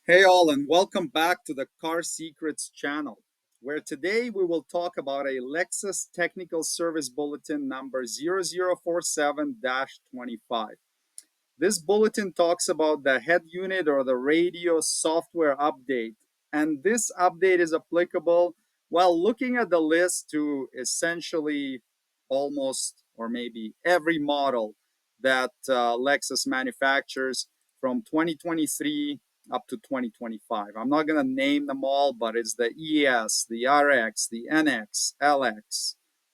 Hey all, and welcome back to the Car Secrets channel, where today we will talk about a Lexus Technical Service Bulletin number 0047 25. This bulletin talks about the head unit or the radio software update, and this update is applicable while looking at the list to essentially almost or maybe every model that Lexus manufactures from 2023 up to 2025. I'm not going to name them all, but it's the ES, the RX, the NX, LX,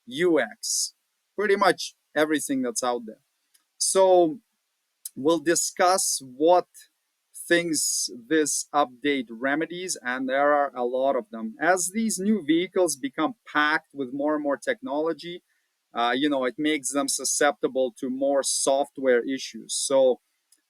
UX, pretty much everything that's out there. So we'll discuss what things this update remedies, and there are a lot of them. As these new vehicles become packed with more and more technology, it makes them susceptible to more software issues. So,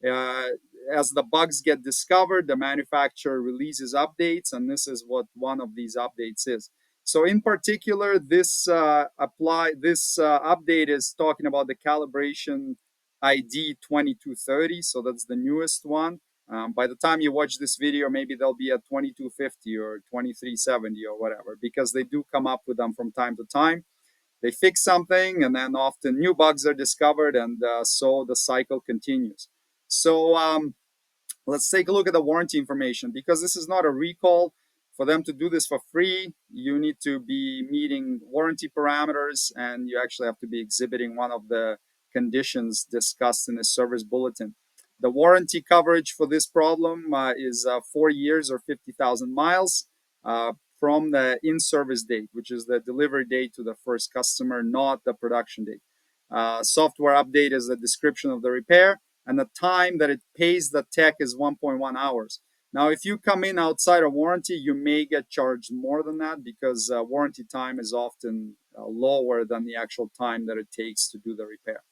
uh, as the bugs get discovered, the manufacturer releases updates, and this is what one of these updates is. So, in particular, this update is talking about the calibration ID 2230. So that's the newest one. By the time you watch this video, maybe they'll be at 2250 or 2370 or whatever, because they do come up with them from time to time. They fix something, and then often new bugs are discovered, and so the cycle continues. So let's take a look at the warranty information. Because this is not a recall, for them to do this for free, you need to be meeting warranty parameters, and you actually have to be exhibiting one of the conditions discussed in the service bulletin. The warranty coverage for this problem is 4 years or 50,000 miles from the in-service date, which is the delivery date to the first customer, not the production date. Software update is the description of the repair, and the time that it pays the tech is 1.1 hours. Now, if you come in outside of warranty, you may get charged more than that, because warranty time is often lower than the actual time that it takes to do the repair.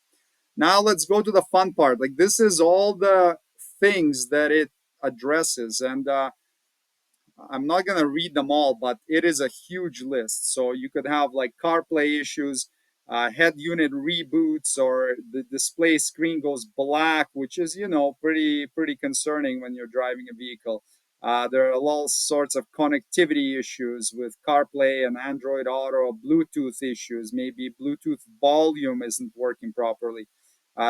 Now, let's go to the fun part. Like, this is all the things that it addresses, and I'm not going to read them all, but it is a huge list. So you could have like CarPlay issues, head unit reboots, or the display screen goes black, which is, pretty concerning when you're driving a vehicle. There are all sorts of connectivity issues with CarPlay and Android Auto, Bluetooth issues. Maybe Bluetooth volume isn't working properly.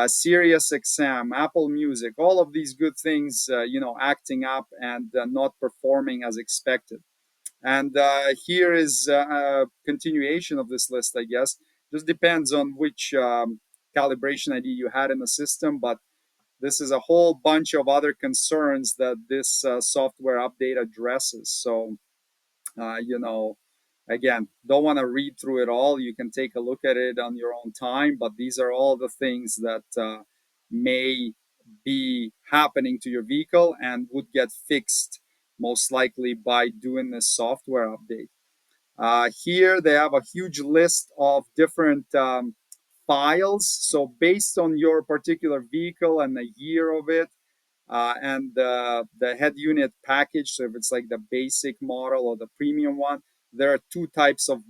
Sirius XM, Apple Music, all of these good things, acting up and not performing as expected. And here is a continuation of this list, I guess. Just depends on which calibration ID you had in the system, but this is a whole bunch of other concerns that this software update addresses. So, uh, you know, again, don't want to read through it all. You can take a look at it on your own time, but these are all the things that may be happening to your vehicle and would get fixed most likely by doing this software update. Here they have a huge list of different files. So based on your particular vehicle and the year of it, and the head unit package. So if it's like the basic model or the premium one, there are two types of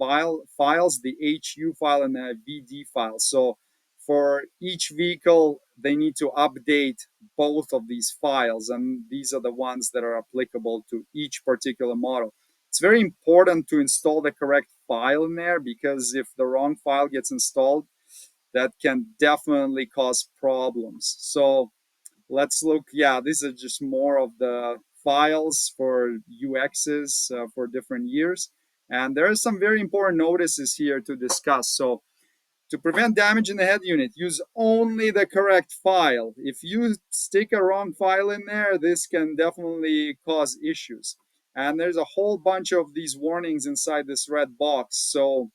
files: the HU file and the VD file. So for each vehicle, they need to update both of these files, and these are the ones that are applicable to each particular model. It's very important to install the correct file in there, because if the wrong file gets installed, that can definitely cause problems. So let's look. Yeah, these are just more of the files for UXs for different years. And there are some very important notices here to discuss. So to prevent damage in the head unit, use only the correct file. If you stick a wrong file in there, this can definitely cause issues. And there's a whole bunch of these warnings inside this red box. So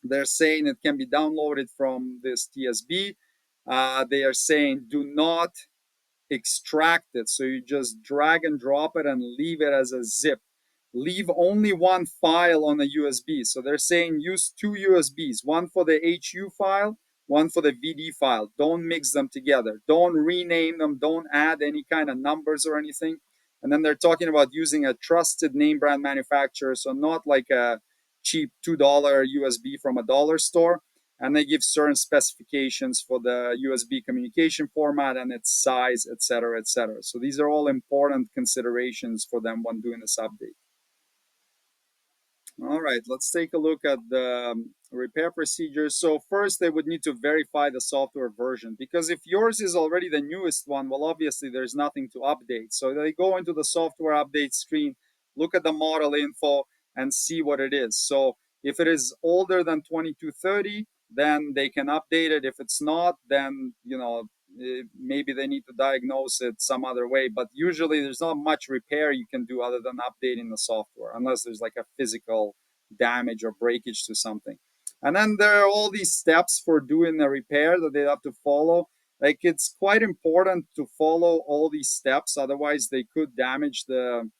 they're saying it can be downloaded from this TSB. They are saying do not extract it. So you just drag and drop it and leave it as a zip. Leave only one file on a USB. So they're saying use two USBs, one for the HU file, one for the VD file. Don't mix them together. Don't rename them. Don't add any kind of numbers or anything. And then they're talking about using a trusted name brand manufacturer. So not like a cheap $2 USB from a dollar store. and they give certain specifications for the USB communication format and its size, etc., etc. So these are all important considerations for them when doing this update. All right, let's take a look at the repair procedures. So first, they would need to verify the software version, because if yours is already the newest one, well, obviously there's nothing to update. So they go into the software update screen, look at the model info, and see what it is. So if it is older than 2230, then they can update it. If it's not, then maybe they need to diagnose it some other way. But usually there's not much repair you can do other than updating the software, unless there's like a physical damage or breakage to something. And then there are all these steps for doing the repair that they have to follow. Like, it's quite important to follow all these steps, otherwise they could damage the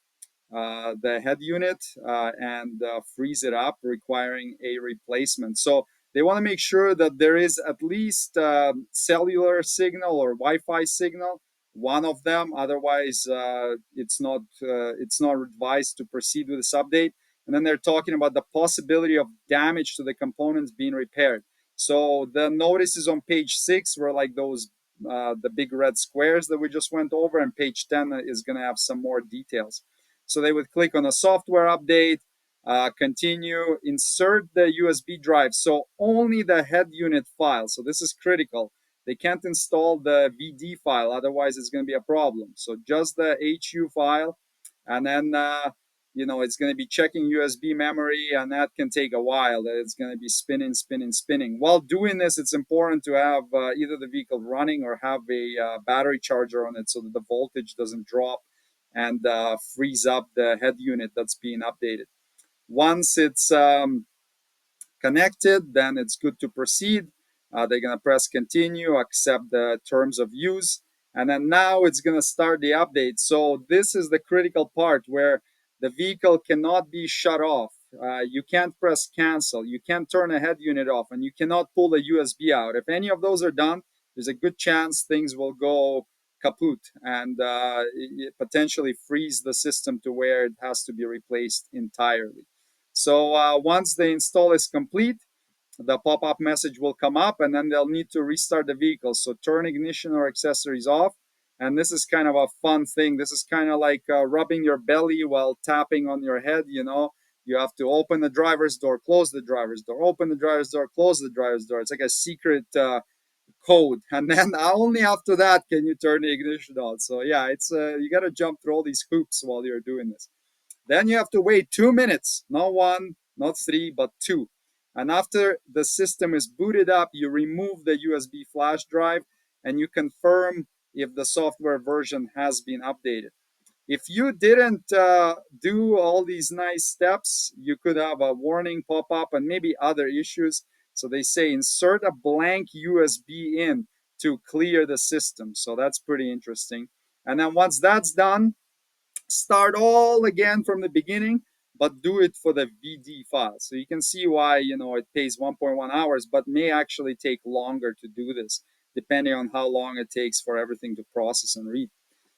head unit and freeze it up, requiring a replacement. So they want to make sure that there is at least cellular signal or Wi-Fi signal, one of them. Otherwise, it's not advised to proceed with this update. And then they're talking about the possibility of damage to the components being repaired. So the notices on page 6 were like those the big red squares that we just went over, and page 10 is going to have some more details. So they would click on a software update, continue, insert the USB drive. So only the head unit file. So this is critical. They can't install the VD file, otherwise it's going to be a problem. So just the HU file, and then it's going to be checking USB memory, and that can take a while. It's going to be spinning, spinning, spinning. While doing this, it's important to have either the vehicle running or have a battery charger on it so that the voltage doesn't drop and freeze up the head unit that's being updated. Once it's connected, then it's good to proceed. They're going to press continue, accept the terms of use, and then now it's going to start the update. So this is the critical part where the vehicle cannot be shut off. You can't press cancel, you can't turn a head unit off, and you cannot pull the USB out. If any of those are done, there's a good chance things will go kaput and potentially freeze the system to where it has to be replaced entirely. So once the install is complete, the pop-up message will come up, and then they'll need to restart the vehicle. So turn ignition or accessories off. And this is kind of a fun thing. This is kind of like rubbing your belly while tapping on your head. You have to open the driver's door, close the driver's door, open the driver's door, close the driver's door. It's like a secret code. And then only after that can you turn the ignition on. So yeah, it's you got to jump through all these hoops while you're doing this. Then you have to wait 2 minutes, not one, not three, but two. And after the system is booted up, you remove the USB flash drive and you confirm if the software version has been updated. If you didn't do all these nice steps, you could have a warning pop up and maybe other issues. So they say insert a blank USB in to clear the system. So that's pretty interesting. And then once that's done, start all again from the beginning, but do it for the VD file. So you can see why it takes 1.1 hours, but may actually take longer to do this, depending on how long it takes for everything to process and read.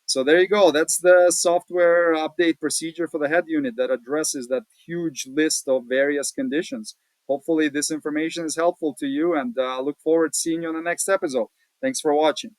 So there you go. That's the software update procedure for the head unit that addresses that huge list of various conditions. Hopefully this information is helpful to you, and look forward to seeing you on the next episode. Thanks for watching.